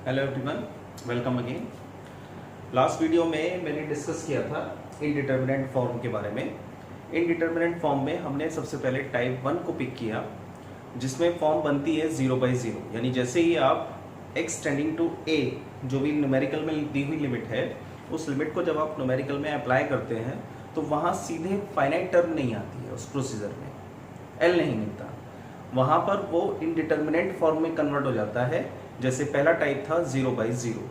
Hello everyone, welcome again. Last video में मैंने discuss किया था इनडिटर्मिनेंट फॉर्म के बारे में। इनडिटर्मिनेंट फॉर्म में हमने सबसे पहले टाइप 1 को पिक किया, जिसमें फॉर्म बनती है 0 बाई 0, यानी जैसे ही आप x टेंडिंग टू a जो भी न्यूमेरिकल में दी हुई लिमिट है, उस लिमिट को जब आप न्यूमेरिकल में अप्लाई करते हैं तो वहाँ सीधे फाइनाइट टर्म नहीं आती है, उस प्रोसीजर में l नहीं मिलता, वहाँ पर वो इनडिटर्मिनेंट फॉर्म में कन्वर्ट हो जाता है। जैसे पहला टाइप था 0 बाई 0,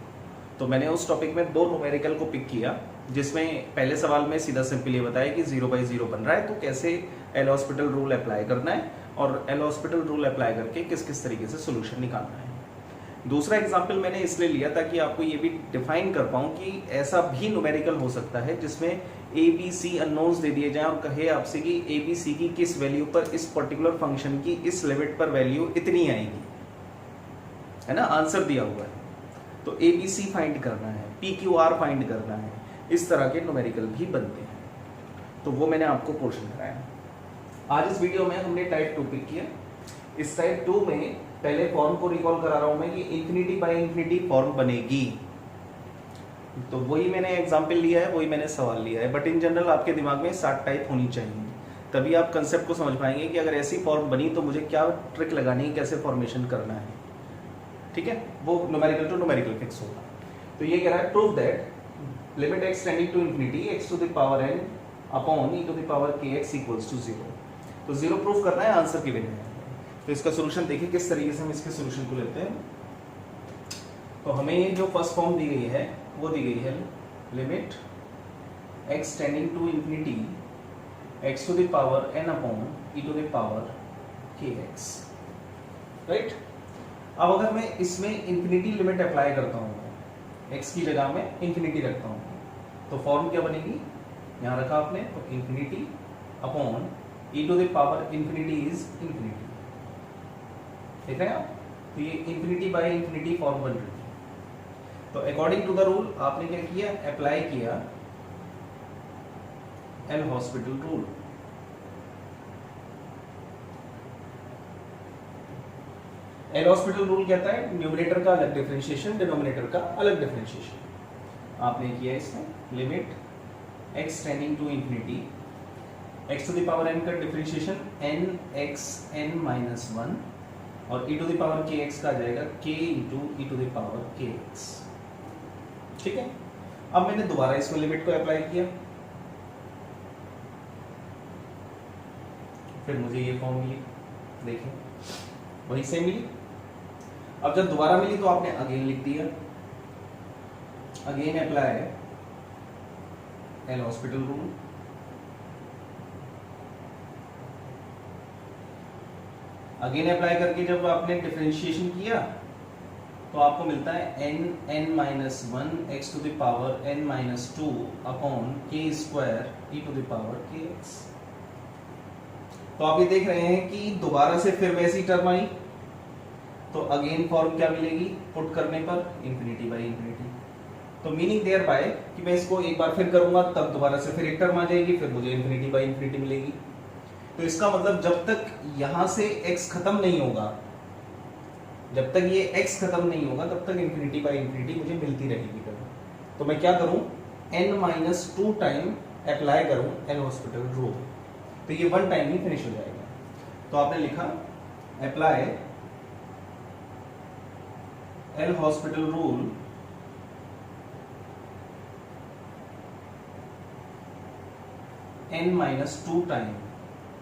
तो मैंने उस टॉपिक में दो न्यूमेरिकल को पिक किया, जिसमें पहले सवाल में सीधा सिंपल ये बताया कि 0 बाई 0 बन रहा है तो कैसे एल हॉस्पिटल रूल अप्लाई करना है और एल हॉस्पिटल रूल अप्लाई करके किस किस तरीके से सोल्यूशन निकालना है। दूसरा एग्जाम्पल मैंने इसलिए लिया ताकि आपको ये भी डिफाइन कर पाऊँ कि ऐसा भी न्यूमेरिकल हो सकता है जिसमें ए बी सी अननोन्स दे दिए जाएं और कहे आपसे कि ए बी सी की किस वैल्यू पर इस पर्टिकुलर फंक्शन की इस लिमिट पर वैल्यू इतनी आएगी, है ना, आंसर दिया हुआ है, तो ए बी सी फाइंड करना है, पी क्यू आर फाइंड करना है, इस तरह के न्यूमेरिकल भी बनते हैं। तो वो मैंने आपको पोर्शन कराया। आज इस वीडियो में हमने टाइप 2 पिक किया। इस टाइप 2 में पहले फॉर्म को रिकॉल करा रहा हूं मैं कि इंफिनिटी बाय इंफिनिटी फॉर्म बनेगी, तो वही मैंने एग्जाम्पल लिया है, वही मैंने सवाल लिया है, बट इन जनरल आपके दिमाग में 7 टाइप होनी चाहिए, तभी आप कंसेप्ट को समझ पाएंगे कि अगर ऐसी फॉर्म बनी तो मुझे क्या ट्रिक लगानी है, कैसे फॉर्मेशन करना है। ठीक है, वो न्यूमेरिकल टू न्यूमेरिकल फिक्स होगा। तो ये कह रहा है prove that limit x tending to infinity x to the power n upon e to the power kx equals to 0। तो 0 प्रूफ करना है, आंसर गिवन है। तो इसका सॉल्यूशन देखिए किस तरीके से हम इसके सॉल्यूशन को लेते हैं। तो हमें ये जो फर्स्ट फॉर्म दी गई है वो दी गई है limit x tending to infinity x to the power n upon e to the power kx, right. अब अगर मैं इसमें इंफिनिटी लिमिट अप्लाई करता हूँ, x की जगह में इंफिनिटी रखता हूँ, तो फॉर्म क्या बनेगी, यहाँ रखा आपने, तो infinity upon e to the power infinity is infinity, देख रहे हैं आप। तो ये इंफिनिटी बाय इंफिनिटी फॉर्म बन रही है। तो अकॉर्डिंग टू द रूल आपने क्या किया, अप्लाई किया L hospital rule. L'Hospital rule कहता है न्यूमरेटर का अलग डिफरेंशिएशन, डिनोमिनेटर का अलग डिफरेंशिएशन। आपने किया इसमें limit x tending to infinity x to the power n का differentiation n x n minus 1 और e to the power kx का आ जाएगा k into e to the power kx। ठीक है, अब मैंने दोबारा इसमें लिमिट को अप्लाई किया, फिर मुझे ये फॉर्म मिली, देखिए वही सेम मिली। अब जब दोबारा मिली तो आपने अगेन लिख दिया, again apply L'Hospital rule. Again apply करके जब आपने डिफरेंशिएशन किया तो आपको मिलता है n minus 1 x to the power n minus 2 upon k square e to the power kx। तो आप ये देख रहे हैं कि दोबारा से फिर वैसी टर्म आई, तो अगेन फॉर्म क्या मिलेगी, पुट करने पर इंफिनिटी बाय इंफिनिटी। तो मीनिंग देयर बाय कि मैं इसको एक बार फिर करूंगा तब दोबारा से फिर एक टर्म आ जाएगी, फिर मुझे इंफिनिटी बाय इंफिनिटी मिलेगी। तो इसका मतलब जब तक यहां से x खत्म नहीं होगा, जब तक ये x खत्म नहीं होगा तब तक इंफिनिटी बाय इंफिनिटी मुझे मिलती रहेगी। तो मैं क्या करूं, n माइनस 2 टाइम अप्लाई करूं एल हॉस्पिटल रूल, तो ये 1 टाइम ही फिनिश हो जाएगा। तो आपने लिखा apply L'Hospital rule n minus 2 time,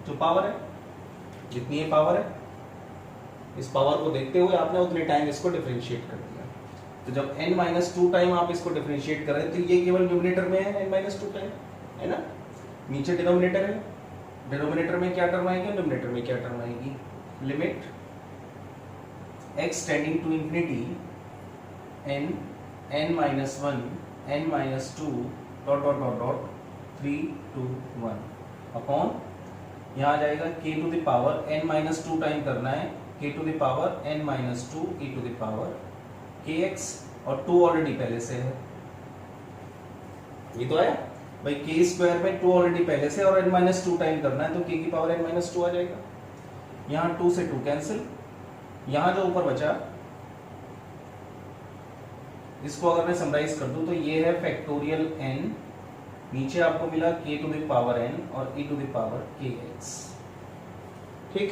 जो पावर है, जितनी ये पावर है, इस पावर को देखते हुए आपने उतने टाइम इसको डिफरेंशिएट कर दिया। तो जब n माइनस 2 टाइम आप इसको डिफरेंशिएट कर रहे हैं तो ये केवल न्यूमरेटर में है n माइनस 2 टाइम, है ना, नीचे डिनोमिनेटर है, डिनोमिनेटर में क्या टर्म आएगी, न्यूमरेटर में क्या टर्म आएगी, limit x tending to infinity n minus 1 n minus 2 dot dot dot dot 3 2 1 upon यहाँ आ जाएगा k to the power n minus 2 time करना है, k to the power n minus 2 e to the power kx, और 2 already पहले से है, ये तो है भाई, k स्क्वायर में 2 ऑलरेडी पहले से और n माइनस 2 टाइम करना है तो k की पावर n माइनस 2 आ जाएगा। यहाँ 2 से 2 कैंसिल, यहाँ जो ऊपर बचा इसको अगर मैं समराइज कर दूं तो ये है फैक्टोरियल n, नीचे आपको मिला k to the power n और e to the power kx। ठीक,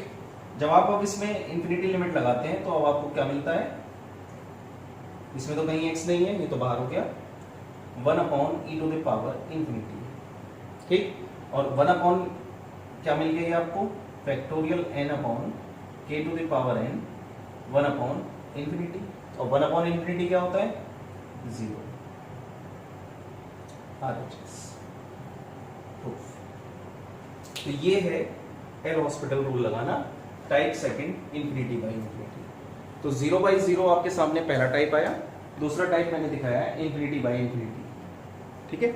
जब आप अब इसमें इंफिनिटी लिमिट लगाते हैं तो अब आपको क्या मिलता है, इसमें तो कहीं x नहीं है, ये तो बाहर हो गया, 1/e to the power infinity. ठीक, और 1 क्या मिल गई आपको, factorial n/k to the power n 1/इंफिनिटी, और 1/इंफिनिटी क्या होता है, 0 RHS प्रूफ। तो ये है एल हॉस्पिटल रूल लगाना, type second infinity by infinity. तो 0/0 आपके सामने पहला टाइप आया, दूसरा टाइप मैंने दिखाया है इंफिनिटी बाई इंफिनिटी। ठीक है,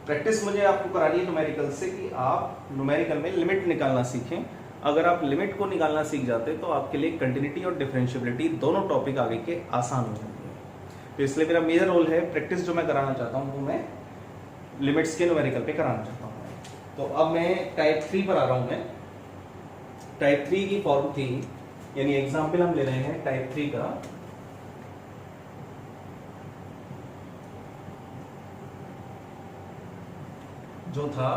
प्रैक्टिस मुझे आपको करानी है न्यूमेरिकल से कि आप न्यूमेरिकल में लिमिट निकालना सीखें। अगर आप लिमिट को निकालना सीख जाते तो आपके लिए कंटिन्यूटी और डिफरेंशिएबिलिटी दोनों टॉपिक आगे के आसान हो जाएंगे। तो इसलिए मेरा मेजर रोल है, प्रैक्टिस जो मैं कराना चाहता हूँ वो मैं लिमिट्स के न्यूमेरिकल पे कराना चाहता हूँ। तो अब मैं टाइप 3 पर आ रहा हूँ। मैं टाइप 3 की फॉर्म थी, यानी एग्जाम्पल हम ले रहे हैं टाइप 3 का। जो था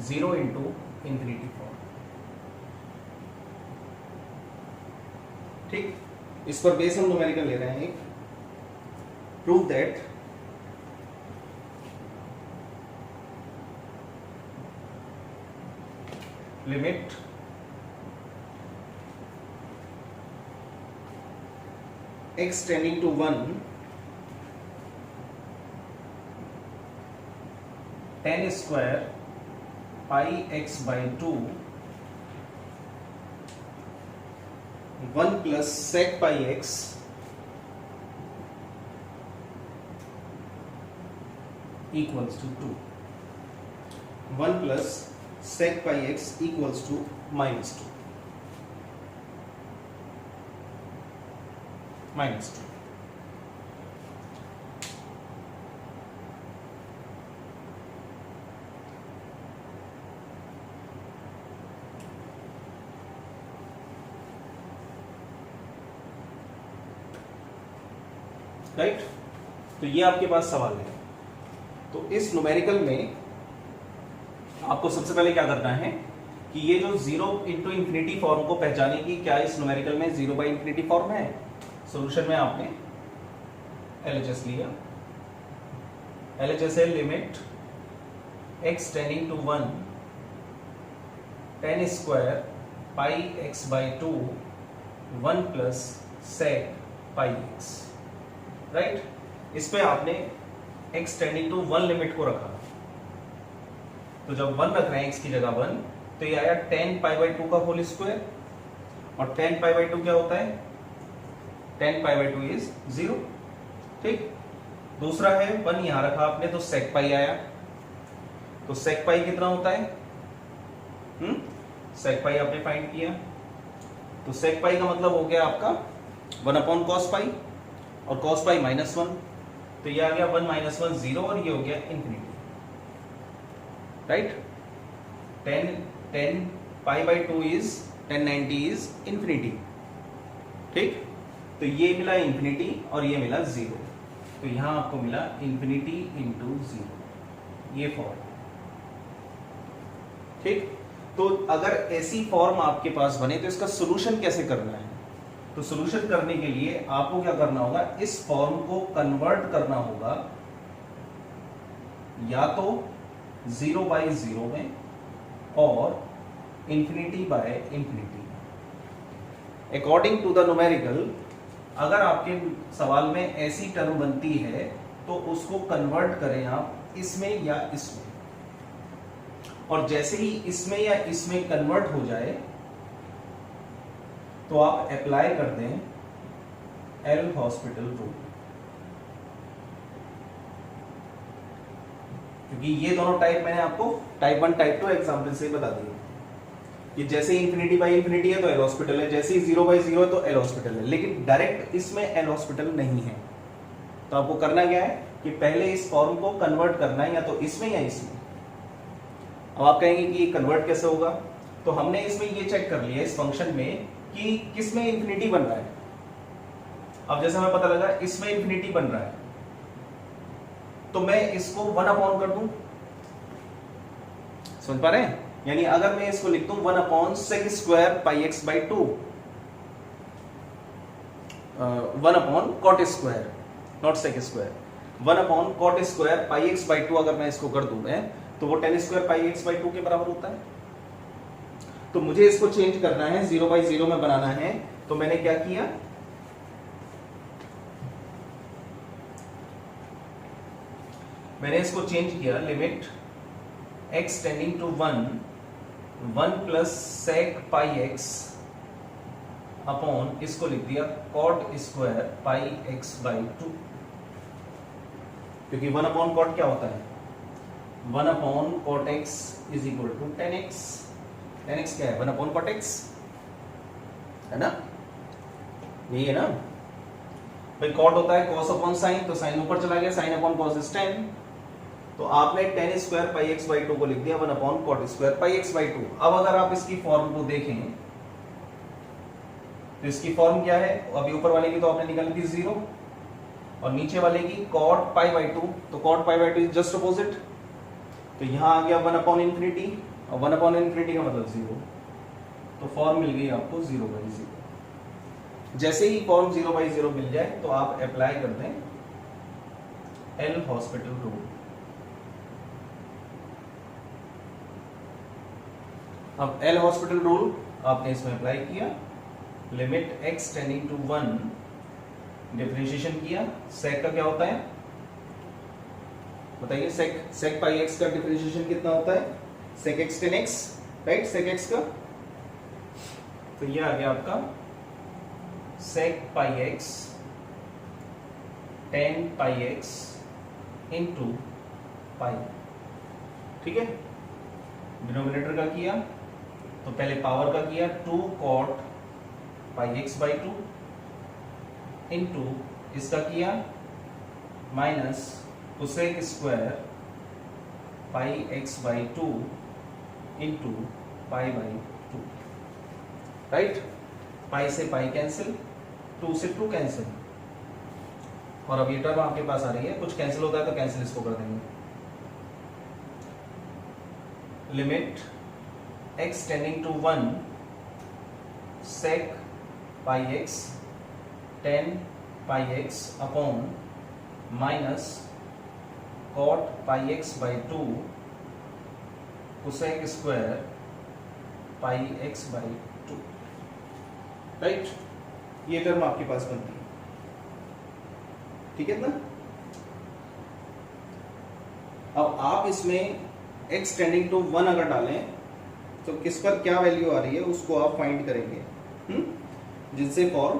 0 इंटू इंफिनिटी फॉर्म। ठीक, इस पर बेस हम न्यूमेरिकल ले रहे हैं एक, prove that limit x tending to 1 tan square pi x by 2 1 plus sec pi x equals to 2, 1 plus sec pi x equals to minus 2, minus 2। Right, तो ये आपके पास सवाल है। तो इस न्यूमेरिकल में आपको सबसे पहले क्या करना है कि ये जो 0 इंटू इंफिनिटी फॉर्म को पहचाने की, क्या इस न्यूमेरिकल में 0/इंफिनिटी फॉर्म है। सॉल्यूशन में आपने LHS लिया, LHS है limit x tending to 1 tan square pi x by 2 1 plus sec pi x। Right, इस पे आपने x टेंडिंग टू 1 लिमिट को रखा, तो जब 1 रख रहे हैं x की जगह 1, तो ये आया tan पाई बाई 2 का होल स्क्वायर, और tan पाई बाई 2 क्या होता है, tan पाई बाई 2 इज 0। ठीक, दूसरा है 1 यहां रखा आपने तो sec पाई आया, तो sec पाई कितना होता है, sec पाई आपने फाइंड किया, तो sec पाई का मतलब हो गया आपका 1/cos पाई, और cos पाई -1, तो ये आ गया 1 - 1 0, और ये हो गया infinity. Right, tan pi by 2 is tan 90 is infinity. ठीक, तो ये मिला इंफिनिटी और ये मिला 0, तो यहां आपको मिला इंफिनिटी इंटू 0, ये फॉर्म। ठीक, तो अगर ऐसी फॉर्म आपके पास बने तो इसका सोल्यूशन कैसे करना है। तो सोल्यूशन करने के लिए आपको क्या करना होगा, इस फॉर्म को कन्वर्ट करना होगा या तो 0/0 में और infinity by infinity. According to the numerical, अगर आपके सवाल में ऐसी टर्म बनती है तो उसको कन्वर्ट करें आप इसमें या इसमें, और जैसे ही इसमें या इसमें कन्वर्ट हो जाए तो आप अप्लाई कर दें एल हॉस्पिटल रूल, क्योंकि ये दोनों टाइप मैंने आपको टाइप 1 टाइप 2 एग्जाम्पल से बता दिए कि जैसे इंफिनिटी बाई इंफिनिटी है तो एल हॉस्पिटल है, जैसे ही 0/0 है तो एल हॉस्पिटल है, लेकिन डायरेक्ट इसमें एल हॉस्पिटल नहीं है। तो आपको करना क्या है कि पहले इस फॉर्म को कन्वर्ट करना है या तो इसमें या इसमें। अब आप कहेंगे कि ये कन्वर्ट कैसे होगा, तो हमने इसमें ये चेक कर लिया इस फंक्शन में कि किसमें इंफिनिटी बन रहा है, अब जैसे हमें पता लगा इसमें इंफिनिटी बन रहा है, तो मैं इसको 1 अपॉन कर दूं, समझ पा रहे हैं? यानी अगर मैं इसको लिख दूं 1 upon sec square pi x by 2, 1 upon cot square, not sec square, 1 upon cot square pi x by 2 अगर मैं इसको कर दूं मैं, तो वो tan square pi x by 2 के बराबर होता है। तो मुझे इसको चेंज करना है, 0 बाई 0 में बनाना है, तो मैंने क्या किया, मैंने इसको चेंज किया, limit x tending to 1 plus sec pi x upon, इसको लिख दिया cot square pi x by 2, क्योंकि 1 अपॉन कॉट क्या होता है, 1 upon cot x is equal to 10x। 10x क्या है, 1 अपॉन कॉट एक्स है ना, यही है ना भाई। कॉट होता है कॉस अपॉन साइन, तो साइन ऊपर चला गया, साइन अपॉन कॉस इज 10, तो आपने 10 स्क्वायर पाई एक्स बाई 2 को लिख दिया 1 upon cot square pi x by 2। अब अगर आप इसकी फॉर्म को देखें तो इसकी फॉर्म क्या है, अभी ऊपर वाले की तो आपने निकाली थी 0 और नीचे वाले की कॉट पाई बाई 2, तो cot pi by 2 is just opposite, तो यहां आ गया 1 अपॉन इंफिनिटी, और 1 अपॉन इंफिनिटी का मतलब 0, तो फॉर्म मिल गई आपको 0 बाई 0। जैसे ही फॉर्म 0 बाई 0 मिल जाए तो आप अप्लाई कर दें एल हॉस्पिटल रूल। अब एल हॉस्पिटल रूल आपने इसमें अप्लाई किया, limit x tending to 1, differentiation किया, सेक का क्या होता है बताइए, सेक पाई एक्स का डिफरेंशिएशन कितना होता है, sec x 10x, right, sec x का, तो ये आ गया आपका sec pi x 10 pi x into pi, ठीक है। डिनोमिनेटर का किया तो पहले पावर का किया 2 cot pi x by 2 into इसका किया minus cosec square pi x by 2 into pi by 2, right. Pi से पाई कैंसिल, 2 से 2 कैंसिल, और अब ये टर्म आपके पास आ रही है, कुछ कैंसिल होता है तो कैंसिल इसको कर देंगे, limit x tending to 1 sec pi x 10 pi x upon minus cot pi x by 2 cosec square pi x by 2, right. ये टर्म आपके पास बनती है, ठीक है ना। अब आप इसमें x टेंडिंग टू 1 अगर डालें तो किस पर क्या वैल्यू आ रही है उसको आप फाइंड करेंगे, जिनसे फॉर्म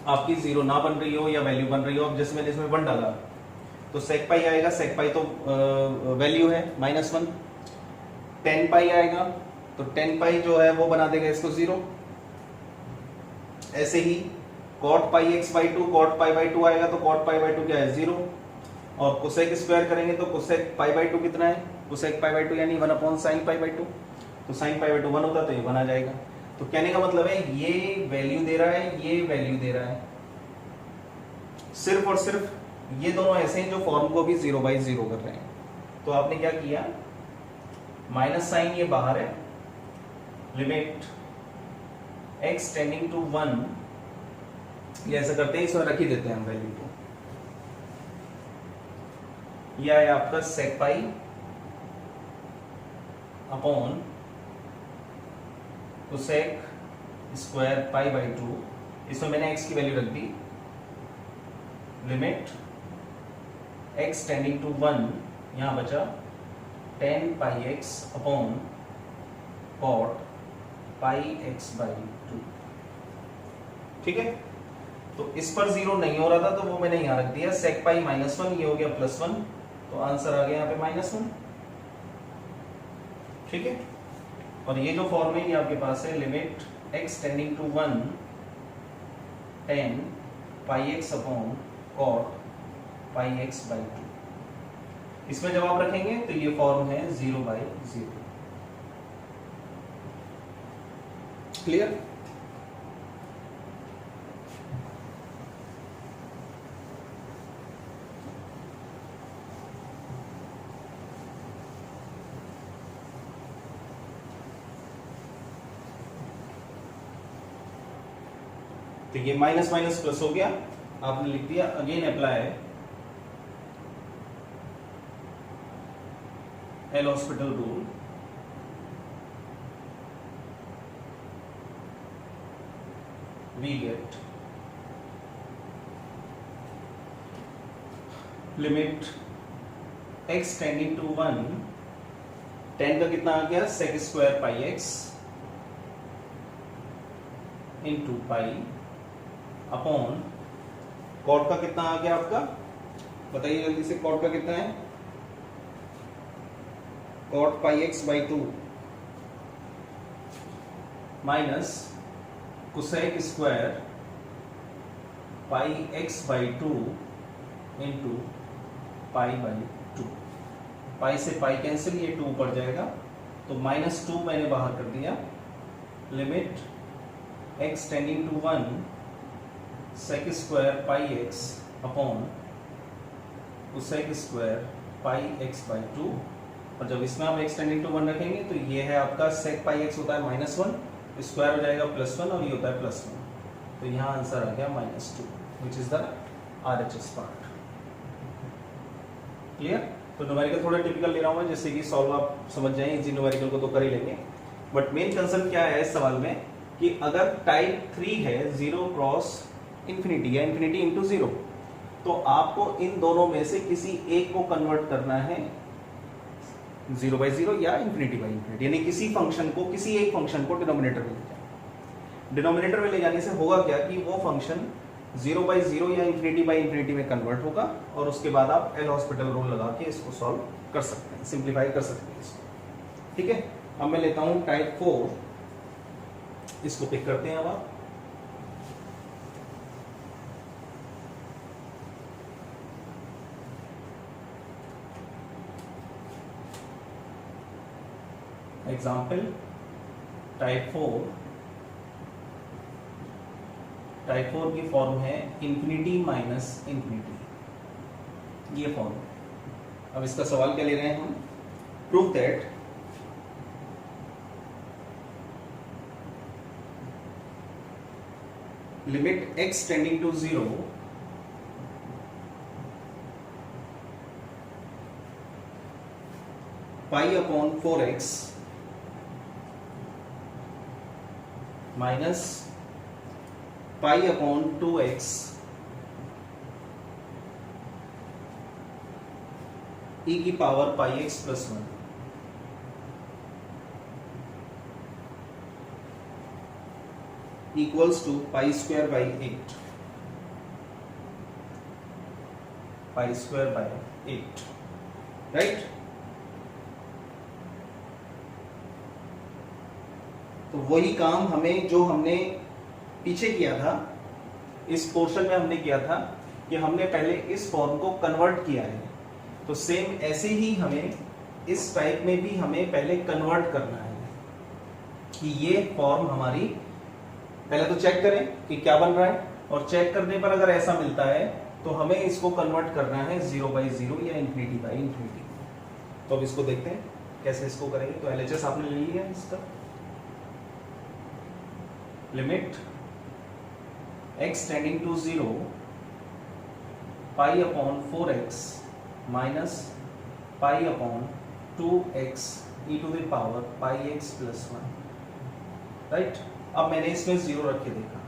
आपकी 0 ना बन रही हो या वैल्यू बन रही हो। अब जैसे मैंने इसमें 1 डाला तो सेक पाई आएगा, सेक पाई तो वैल्यू है -1, 10 पाई आएगा तो 10 पाई जो है वो बना देगा इसको 0। ऐसे ही cot pi x by 2, cot pi by 2 आएगा तो कॉट पाई बाई 2 क्या है 0, और कोसेक स्क्वायर करेंगे तो कोसेक पाई बाई 2 कितना है, कोसेक पाई बाई 2 यानी 1 अपॉन साइन पाई बाई 2, तो साइन पाई बाई 2 1 होता है तो ये 1 आ जाएगा। तो कहने का मतलब है ये वैल्यू दे रहा है, ये वैल्यू दे रहा है, सिर्फ और सिर्फ ये दोनों ऐसे हैं जो फॉर्म को भी 0 बाई 0 कर रहे हैं। तो आपने क्या किया, माइनस साइन ये बाहर है, लिमिट x टेंडिंग टू 1, ये ऐसा करते हैं, इसमें रख ही देते हैं हम वैल्यू को, यह है आपका sec pi upon cosec square pi by 2, इसमें मैंने x की वैल्यू रख दी, लिमिट x टेंडिंग टू 1, यहां बचा 10 pi x upon cot pi x by 2, ठीक है। तो इस पर 0 नहीं हो रहा था तो वो मैंने यहां रख दिया, सेक पाई -1, ये हो गया +1, तो आंसर आ गया यहाँ पे -1, ठीक है। और ये जो फॉर्म है ये आपके पास है, limit x tending to 1 10 pi x upon cot pi x by 2, इसमें जब आप रखेंगे तो ये फॉर्म है 0 बाई 0, क्लियर। तो ये माइनस माइनस प्लस हो गया, आपने लिख दिया again apply L'Hospital rule, we get limit x tending to 1, 10 का कितना आ गया sec square pi x into pi upon cot का कितना आ गया आपका, बताइए जल्दी से, कॉट का कितना है, cot pi x by 2 minus cosec square pi x by 2 into pi by 2, pi से पाई कैंसिल, ये 2 पड़ जाएगा, तो -2 मैंने बाहर कर दिया, limit x tending to 1 sec square pi x upon cosec square pi x by 2, और जब इसमें आप x टेंडिंग टू 1 रखेंगे तो ये है आपका सेक पाई एक्स होता है -1, स्क्वायर हो जाएगा +1 और ये होता है +1, तो यहाँ आंसर आ गया -2 which is the RHS part. Clear? तो न्यूमेरिकल थोड़ा टिपिकल ले रहा हूँ मैं, जैसे कि सॉल्व आप समझ जाएं, इजी न्यूमेरिकल को तो कर ही लेंगे, बट मेन कंसर्न क्या है इस सवाल में कि अगर टाइप 3 है 0 क्रॉस इंफिनिटी या इंफिनिटी इंटू 0, तो आपको इन दोनों में से किसी एक को कन्वर्ट करना है 0/0 या इंफिनिटी बाई इंफिनिटी, यानी किसी फंक्शन को, किसी एक फंक्शन को डिनोमिनेटर में ले जाना। डिनोमिनेटर में ले जाने से होगा क्या कि वो फंक्शन 0/0 या इंफिनिटी बाई इंफिनिटी में कन्वर्ट होगा, और उसके बाद आप एल हॉस्पिटल रूल लगा के इसको सॉल्व कर सकते हैं, सिंप्लीफाई कर सकते हैं इसको। ठीक है, अब मैं लेता हूं टाइप 4, इसको पिक करते हैं अब आप। एग्जाम्पल टाइप 4 की फॉर्म है इंफिनिटी माइनस इंफिनिटी, ये फॉर्म। अब इसका सवाल क्या ले रहे हैं हम, prove that limit x tending to 0 pi upon 4x minus pi upon 2x e की power pi x plus 1 equals to pi square by 8, pi square by 8, right? तो वही काम हमें जो हमने पीछे किया था, इस पोर्शन में हमने किया था कि हमने पहले इस फॉर्म को कन्वर्ट किया है, तो सेम ऐसे ही हमें इस टाइप में भी हमें पहले कन्वर्ट करना है कि ये फॉर्म हमारी, पहले तो चेक करें कि क्या बन रहा है, और चेक करने पर अगर ऐसा मिलता है तो हमें इसको कन्वर्ट करना है 0/0 या इंफिनिटी बाई इंफिनिटी। तो अब इसको देखते हैं कैसे इसको करेंगे। तो LHS आपने ले लिया इसका, limit x tending to 0 pi upon 4x minus pi upon 2x e to the power pi x plus 1, right? अब मैंने इसमें 0 रख के देखा,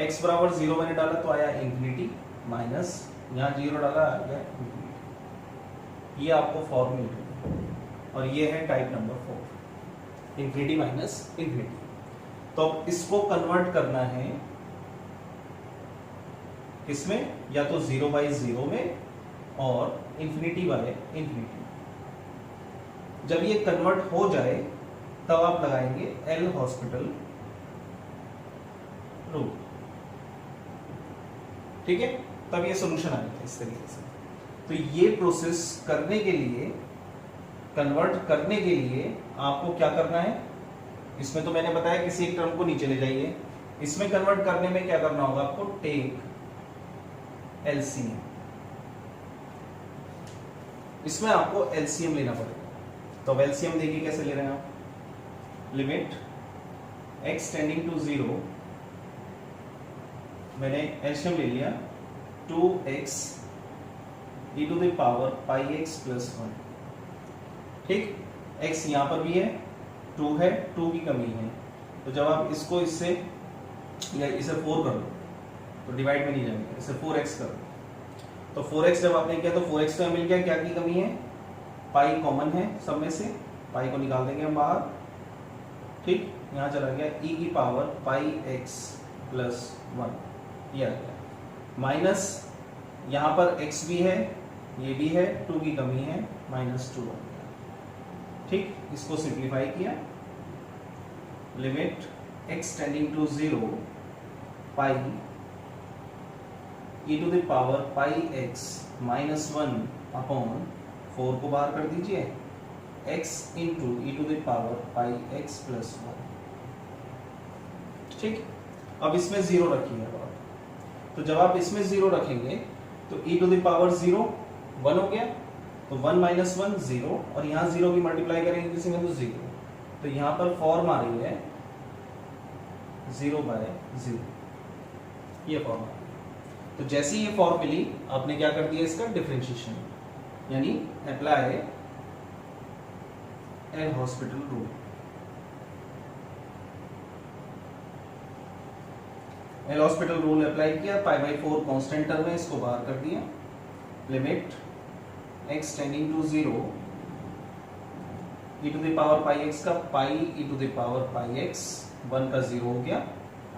x बराबर 0 मैंने डाला तो आया इंफिनिटी, माइनस यहाँ 0 डाला आ गया इंफिनिटी। ये आपको फॉर्म मिल गया, और ये है type number 4, infinity minus infinity. तो अब इसको कन्वर्ट करना है किसमें, या तो 0/0 में और इंफिनिटी बाय इंफिनिटी। जब ये कन्वर्ट हो जाए तब आप लगाएंगे एल हॉस्पिटल रूल, ठीक है? तब ये सॉल्यूशन आएगा इस तरीके से। तो ये प्रोसेस करने के लिए, कन्वर्ट करने के लिए आपको क्या करना है, इसमें तो मैंने बताया किसी एक टर्म को नीचे ले जाइए, इसमें कन्वर्ट करने में क्या करना होगा आपको, टेक LCM, इसमें आपको LCM लेना पड़ेगा। तो अब LCM देखिए कैसे ले रहे हैं आप, लिमिट x टेंडिंग टू 0 मैंने एलसीएम ले लिया 2x e to the power pi x plus 1, ठीक। x यहाँ पर भी है, 2 है, 2 की कमी है, तो जब आप इसको इससे या इसे 4 कर दो तो डिवाइड में नहीं जाएंगे, इसे 4x कर दो, तो 4x जब आपने किया तो 4x तो मिल गया, क्या की कमी है, पाई कॉमन है सब में से, पाई को निकाल देंगे हम बाहर, ठीक। यहाँ चला गया e की पावर पाई x प्लस 1, ये आ गया, माइनस यहाँ पर x भी है, ये भी है, 2 की कमी है, माइनस 2 आ गया, ठीक। इसको सिंप्लीफाई किया, limit x tending to 0 pi e to the power pi x minus 1 upon 4 को बाहर कर दीजिए, x into e to the power pi x plus 1, ठीक। अब इसमें 0 रखिए आप, तो जब आप इसमें 0 रखेंगे तो e टू द पावर 0 1 हो गया, तो 1 माइनस 1 0, और यहाँ 0 भी मल्टीप्लाई करेंगे किसी में तो 0, तो यहाँ पर फॉर्म आ रही है 0/0, ये फॉर्म आ रही है। तो जैसे ये फॉर्म मिली आपने क्या कर दिया, इसका डिफरेंशिएशन, यानी apply L'Hospital rule. L'Hospital rule apply किया, π/4 कांस्टेंट टर्म है, इसको बाहर कर दिया, limit x tending to 0 e to the power pi x का pi e to the power pi x 1 का 0 हो गया,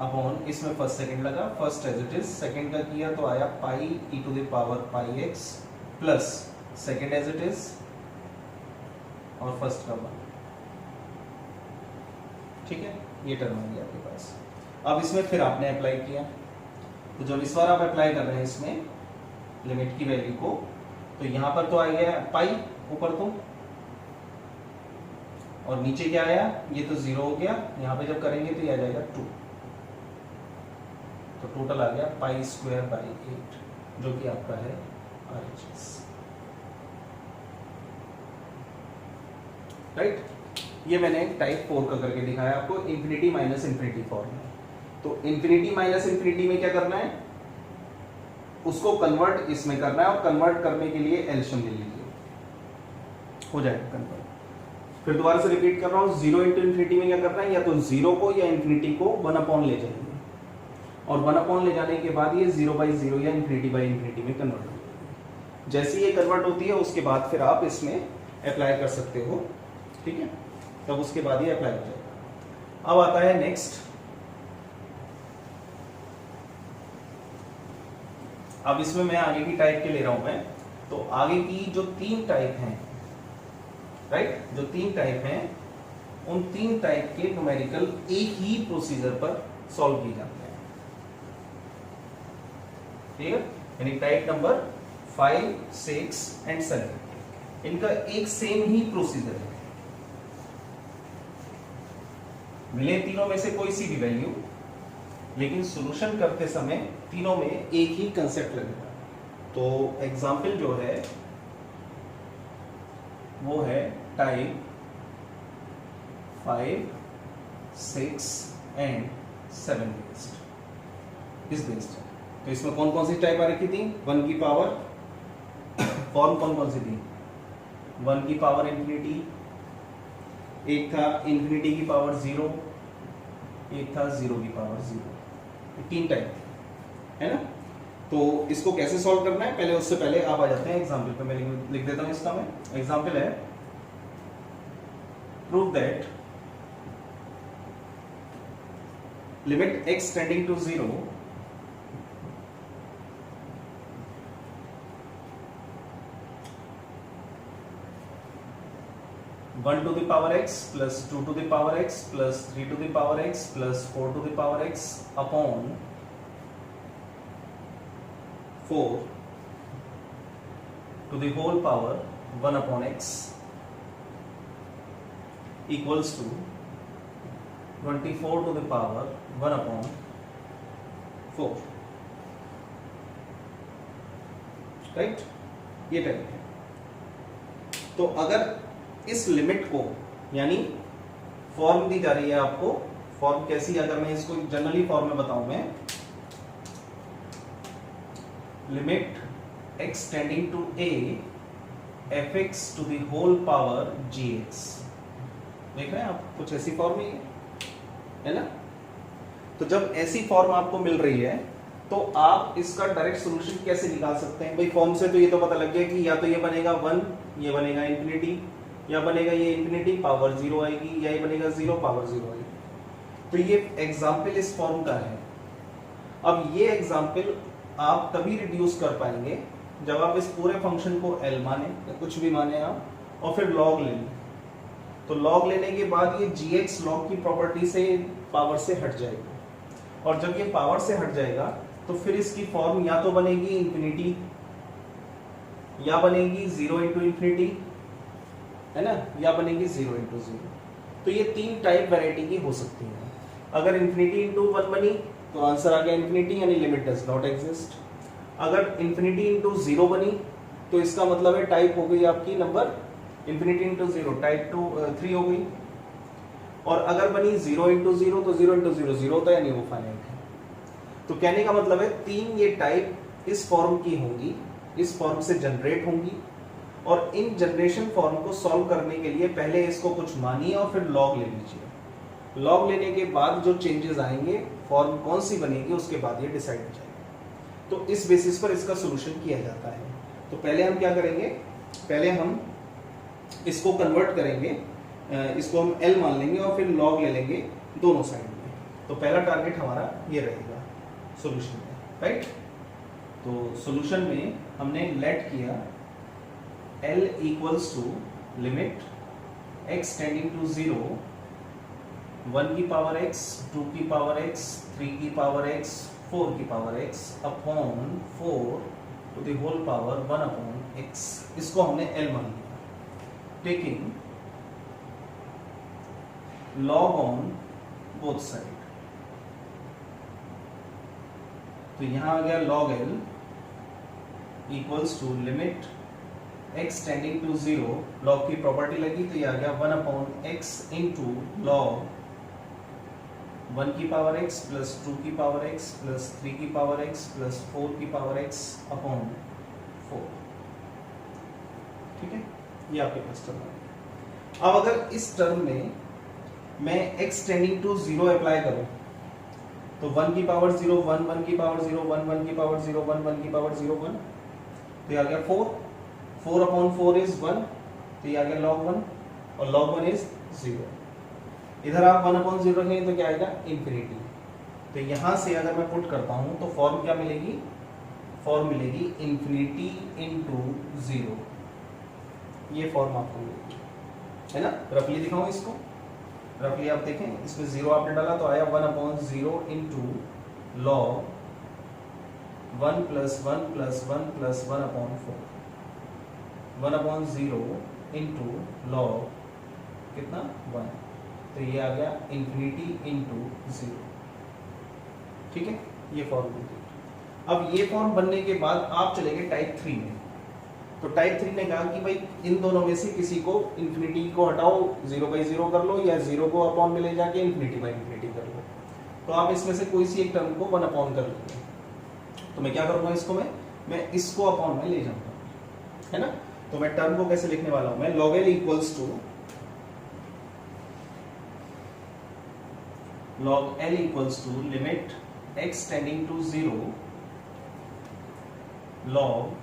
अपॉन इसमें फर्स्ट सेकंड लगा, first as it is, second का किया तो आया pi e to the power pi x plus second as it is और फर्स्ट का 1, ठीक है। ये टर्म आ गया आपके पास। अब इसमें फिर आपने अप्लाई किया, तो जब इस बार आप अप्लाई कर रहे हैं इसमें लिमिट की वैल्यू को, तो यहां पर तो आ गया पाई ऊपर तो, और नीचे क्या आया, ये तो 0 हो गया, यहां पे जब करेंगे तो ये आ जाएगा 2, तो टोटल आ गया पाई स्क्वायर बाई 8, जो कि आपका है RHS, राइट। ये मैंने टाइप 4 का करके दिखाया आपको, इंफिनिटी माइनस इंफिनिटी फॉर्म में। तो इंफिनिटी माइनस इंफिनिटी में क्या करना है, उसको कन्वर्ट इसमें करना है, और कन्वर्ट करने के लिए एलसीएम ले लीजिए, हो जाएगा कन्वर्ट। फिर दोबारा से रिपीट कर रहा हूं, 0 इंटू इंफिनिटी में क्या करना है, या तो 0 को या इंफिनिटी को 1 अपॉन ले जाएंगे, और 1 अपॉन ले जाने के बाद ये 0/0 या इंफिनिटी में कन्वर्ट हो जाएगी। जैसे ये कन्वर्ट होती है उसके बाद फिर आप इसमें अप्लाई कर सकते हो, ठीक है, तब उसके बाद ये अप्लाई हो जाएगा। अब आता है नेक्स्ट, अब इसमें मैं आगे की टाइप के ले रहा हूं मैं, तो आगे की जो 3 टाइप हैं, राइट, जो 3 टाइप हैं, उन 3 टाइप के न्यूमेरिकल एक ही प्रोसीजर पर सॉल्व किए जाते हैं, ठीक है। यानी टाइप नंबर 5, 6 एंड 7, इनका एक सेम ही प्रोसीजर है, मिले तीनों में से कोई सी भी वैल्यू, लेकिन सॉल्यूशन करते समय तीनों में एक ही कंसेप्ट लगेगा। तो एग्जाम्पल जो है वो है टाइप 5, 6 एंड 7 बेस्ड, इस बेस्ड है। तो इसमें कौन कौन सी टाइप आ रखी थी, 1 की पावर, फॉर्म कौन कौन सी थी, 1 की पावर इंफिनिटी, एक था इंफिनिटी की पावर 0, एक था 0 की पावर 0, 3 टाइप है ना। तो इसको कैसे सॉल्व करना है, पहले उससे पहले आप आ जाते हैं एग्जाम्पल पे, मैं लिख देता हूं इसका। मैं एग्जाम्पल है, prove that limit x tending to 0 1 to the power x plus 2 to the power x plus 3 to the power x plus 4 to the power x upon 4 to the whole power 1 upon x equals to 24 to the power 1 upon 4, right, ये type है। तो अगर इस limit को, यानी form दी जा रही है आपको, फॉर्म कैसी, अगर मैं इसको जनरली फॉर्म में बताऊं मैं, limit x tending to a fx to the whole power gx। देख रहे हैं आप, कुछ ऐसी फॉर्म है ना। तो जब ऐसी फॉर्म आपको मिल रही है तो आप इसका डायरेक्ट सॉल्यूशन कैसे निकाल सकते हैं भाई। फॉर्म से तो ये तो पता लग गया कि या तो ये बनेगा 1, ये बनेगा इंफिनिटी, या बनेगा ये इंफिनिटी पावर 0 आएगी, या ये बनेगा 0 पावर 0 आएगी। तो ये एग्जाम्पल इस फॉर्म का है। अब ये एग्जाम्पल आप तभी रिड्यूस कर पाएंगे जब आप इस पूरे फंक्शन को L माने या कुछ भी माने आप, और फिर लॉग ले लें। तो लॉग लेने के बाद ये gx लॉग की प्रॉपर्टी से पावर से हट जाएगा, और जब ये पावर से हट जाएगा तो फिर इसकी फॉर्म या तो बनेगी इंफिनिटी, या बनेगी 0 इंटू इंफिनिटी, है ना, या बनेगी 0 इंटू 0। तो ये 3 टाइप वैरायटी की हो सकती है। अगर इंफिनिटी इंटू 1 बनी तो आंसर आ गया इंफिनिटी, यानी लिमिट डज नॉट एग्जिस्ट। अगर इंफिनिटी इंटू 0 बनी तो इसका मतलब है टाइप हो गई आपकी नंबर इंफिनिटी इंटू 0, टाइप 3 हो गई। और अगर बनी 0 इंटू 0 तो 0 इंटू 0 0 होता है, यानी वो फाइनाइट है। तो कहने का मतलब है 3 ये टाइप इस फॉर्म की होंगी, इस फॉर्म से जनरेट होंगी। और इन जनरेशन फॉर्म को सॉल्व करने के लिए पहले इसको कुछ मानिए और फिर लॉग ले लीजिए। लॉग लेने के बाद जो चेंजेस आएंगे, फॉर्म कौन सी बनेगी, उसके बाद ये डिसाइड हो जाएगा। तो इस बेसिस पर इसका सोल्यूशन किया जाता है। तो पहले हम क्या करेंगे, पहले हम इसको कन्वर्ट करेंगे, इसको हम L मान लेंगे और फिर लॉग ले लेंगे दोनों साइड में। तो पहला टारगेट हमारा ये रहेगा सॉल्यूशन में, राइट। तो सॉल्यूशन में हमने लेट किया L equals to limit x tending to 0, 1 की पावर x, 2 की पावर x, 3 की पावर x, 4 की power x upon 4 to the whole power 1 upon x। इसको हमने L मान लिया। Taking log on both side. तो यहां आ गया log L equals to limit x tending to 0, log की प्रॉपर्टी लगी तो ये आ गया 1 अपॉन x इंटू log 1 की पावर x प्लस 2 की पावर x प्लस 3 की पावर x प्लस 4 की पावर x अपॉन 4। ठीक है, ये आपके पास टर्म है। अब अगर इस टर्म में मैं x टेंडिंग टू 0 अप्लाई करूं तो 1 की पावर 0 1, 1 की पावर 0 1, 1 की पावर 0 1, 1 की पावर 0 1, तो ये आ गया 4, 4 अपॉन 4 इज 1, तो ये आ गया log 1, और log 1 इज 0। इधर आप 1 अपॉन 0 रखेंगे तो क्या आएगा इंफिनिटी। तो यहां से अगर मैं पुट करता हूं तो फॉर्म क्या मिलेगी, फॉर्म मिलेगी इंफिनिटी इंटू 0। ये फॉर्म आपको मिलेगी, है ना। रफली दिखाऊं इसको, रफली आप देखें, इसमें 0 आपने डाला तो आया 1 upon 0 into log 1 plus 1 plus 1 plus 1 upon 4, 1 upon 0 into log कितना 1, तो ये आ गया इंफिनिटी इंटू 0। ठीक है, ये फॉर्म बन गई। अब ये फॉर्म बनने के बाद आप चले गए टाइप 3 में। तो टाइप 3 ने कहा कि भाई इन दोनों में से किसी को इंफिनिटी को हटाओ 0 बाई 0 कर लो, या 0 को अपॉन में ले जाके इंफिनिटी बाई इंफिनिटी कर लो। तो आप इसमें से कोई सी एक टर्म को 1 अपॉन कर लीजिए। तो मैं क्या करूंगा, इसको मैं इसको अपॉन में ले जाऊंगा, है ना। तो मैं टर्म को कैसे लिखने वाला हूं, मैं log L equals to log L equals to limit x tending to 0 log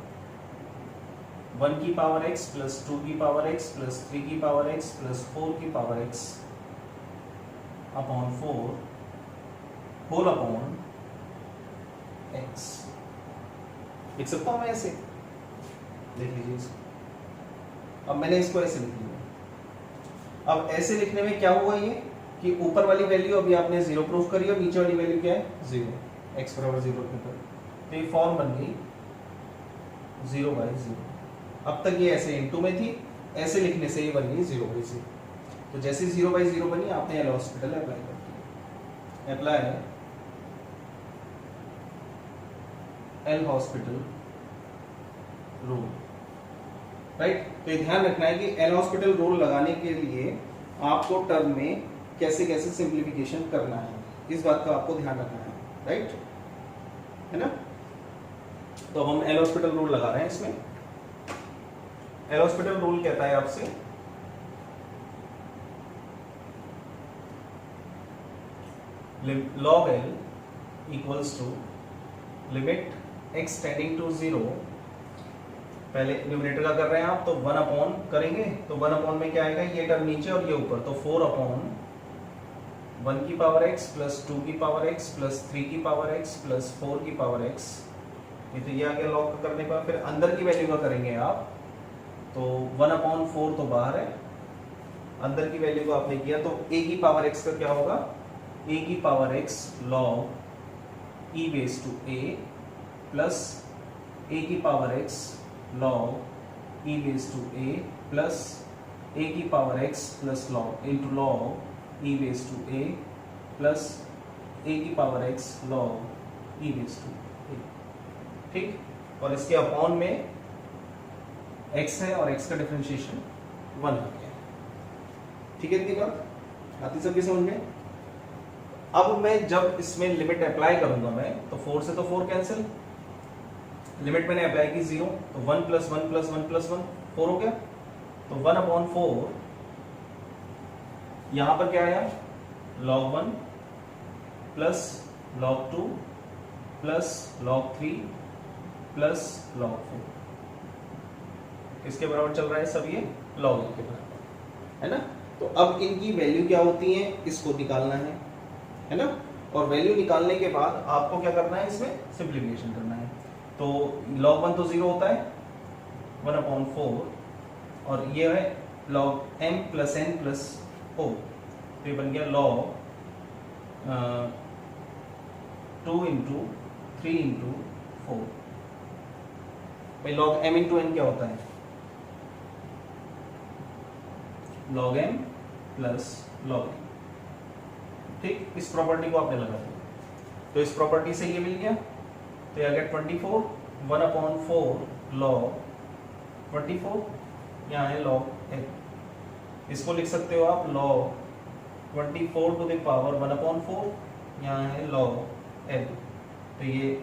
1 की पावर x प्लस 2 की पावर x प्लस 3 की पावर x प्लस 4 की power x upon 4 whole upon x। लिख सकता हूं मैं ऐसे, देख लीजिए इसको। अब मैंने इसको ऐसे लिख लिया। अब ऐसे लिखने में क्या हुआ ये कि ऊपर वाली वैल्यू अभी आपने 0 प्रूफ करी और नीचे वाली वैल्यू क्या है 0, x बराबर 0 के ऊपर। तो ये फॉर्म बन गई 0 बाई 0। अब तक ये ऐसे इनटू में थी, ऐसे लिखने से ये बन गई 0 बाई 0। तो जैसे 0 बाई 0 बनी, आपने एल हॉस्पिटल अप्लाई कर दिया। Apply L'Hospital rule, right. तो ये ध्यान रखना है कि एल हॉस्पिटल रूल लगाने के लिए आपको टर्म में कैसे कैसे सिंप्लीफिकेशन करना है, इस बात का आपको ध्यान रखना है, राइट, है ना। तो अब हम एल हॉस्पिटल रूल लगा रहे हैं इसमें। एल हॉस्पिटल रूल कहता है आपसे log L equals to limit x tending to 0, पहले न्यूमरेटर का कर रहे हैं आप तो 1 अपॉन करेंगे, तो 1 अपॉन में क्या आएगा, ये टर्म नीचे और ये ऊपर, तो 4 अपॉन 1 की पावर x प्लस 2 की पावर x प्लस 3 की पावर x प्लस 4 की पावर x, ये तो ये आ गया लॉग करने पर। फिर अंदर की वैल्यू का करेंगे आप तो 1 अपॉन 4 तो बाहर है, अंदर की वैल्यू को आपने किया तो a की पावर x का क्या होगा, a की power x log e base to a plus a की power x log e base to a plus a की power x plus log into log e base to a plus a की power x log e base to a, ठीक। और इसके upon में x है और x का differentiation 1 आ गया, ठीक है। इतनी बात आती सबकी समझ में। अब मैं जब इसमें लिमिट अप्लाई करूंगा मैं तो 4 से तो 4 कैंसिल, लिमिट मैंने अप्लाई की 0, तो 1 प्लस 1 प्लस 1 प्लस 1 4 हो गया, तो 1 अपॉन 4 यहां पर क्या आया, log 1 plus log 2 plus log 3 plus log 4, किसके बराबर चल रहा है सब, ये log के बराबर है ना। तो अब इनकी वैल्यू क्या होती है, इसको निकालना है ना। और वैल्यू निकालने के बाद आपको क्या करना है, इसमें सिंप्लीफिकेशन करना है। तो log 1 तो 0 होता है 1 अपॉन 4, और ये है log m plus n plus o, तो ये बन गया log 2 इंटू 3 इंटू 4। भाई log m इंटू n क्या होता है, log m plus log n, ठीक। इस प्रॉपर्टी को आपने लगा दिया तो इस प्रॉपर्टी से ये मिल गया, तो ये आ गया 24 1 अपॉन 4 log 24, यहाँ है log n, इसको लिख सकते हो आप log 24 to the power 1 upon 4, यहाँ है log n, तो ये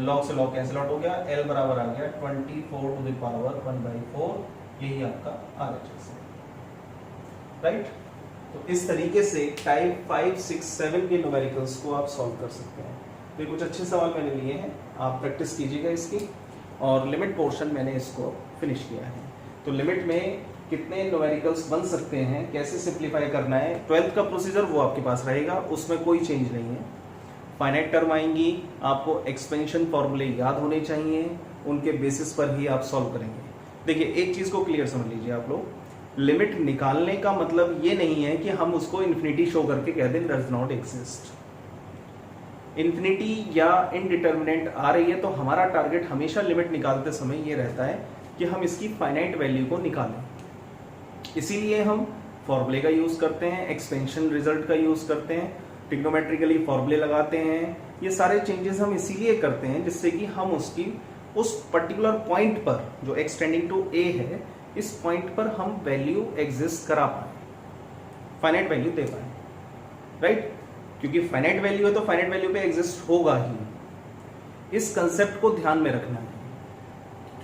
log से log कैंसिल आउट हो गया, l बराबर आ गया 24 टू द पावर 1/4, यही आपका RHS है, राइट। तो इस तरीके से टाइप 5, 6, 7 के न्यूमेरिकल्स को आप सॉल्व कर सकते हैं। तो ये कुछ अच्छे सवाल मैंने लिए हैं, आप प्रैक्टिस कीजिएगा इसकी। और लिमिट पोर्शन मैंने इसको फिनिश किया है। तो लिमिट में कितने न्यूमेरिकल्स बन सकते हैं, कैसे सिंप्लीफाई करना है, 12th का प्रोसीजर वो आपके पास रहेगा, उसमें कोई चेंज नहीं है। फाइनाइट टर्म आएंगी, आपको एक्सपेंशन फॉर्मूले याद होने चाहिए, उनके बेसिस पर ही आप सॉल्व करेंगे। देखिए एक चीज को क्लियर समझ लीजिए आप लोग, लिमिट निकालने का मतलब ये नहीं है कि हम उसको इन्फिनिटी शो करके कह दें डज नॉट एग्जिस्ट। इन्फिनिटी या इनडिटर्मिनेंट आ रही है तो हमारा टारगेट हमेशा लिमिट निकालते समय ये रहता है कि हम इसकी फाइनाइट वैल्यू को निकालें। इसीलिए हम फॉर्मूले का यूज करते हैं, एक्सपेंशन रिजल्ट का यूज करते हैं, ट्रिग्नोमेट्रिकली फॉर्मूले लगाते हैं। ये सारे चेंजेस हम इसीलिए करते हैं जिससे कि हम उसकी उस पर्टिकुलर पॉइंट पर जो एक्सटेंडिंग टू ए है, इस पॉइंट पर हम वैल्यू एग्जिस्ट करा पाए, फाइनाइट वैल्यू दे पाए, राइट। क्योंकि फाइनाइट वैल्यू है तो फाइनाइट वैल्यू पे एग्जिस्ट होगा ही। इस कंसेप्ट को ध्यान में रखना है।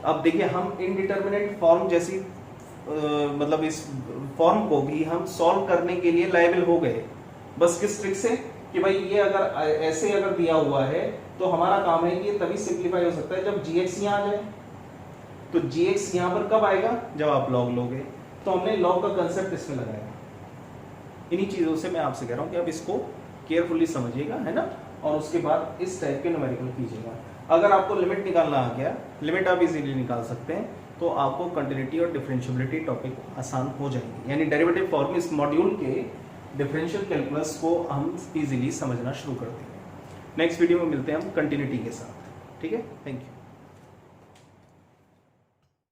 अब देखिए हम इनडिटर्मिनेट फॉर्म जैसी मतलब इस फॉर्म को भी हम सॉल्व करने के लिए लायबल हो गए, बस किस ट्रिक से कि भाई ये अगर ऐसे अगर दिया हुआ है तो हमारा काम है कि ये तभी सिंप्लीफाई हो सकता है जब gx यहाँ आ जाए। तो gx यहाँ पर कब आएगा, जब आप log लोगे। तो हमने log का कंसेप्ट इसमें लगाया। इन्हीं चीजों से मैं आपसे कह रहा हूँ कि आप इसको केयरफुली समझिएगा, है ना। और उसके बाद इस टाइप के न्यूमेरिकल कीजिएगा। अगर आपको लिमिट निकालना आ गया, लिमिट आप इजीली निकाल सकते हैं, तो आपको कंटिन्यूटी और डिफरेंशियबिलिटी टॉपिक आसान हो जाएंगे। यानी डेरिवेटिव फॉर्म इस मॉड्यूल के डिफरेंशियल कैलकुलस को हम इजीली समझना शुरू कर देंगे। नेक्स्ट वीडियो में मिलते हैं हम कंटिन्यूटी के साथ, ठीक है। Thank you.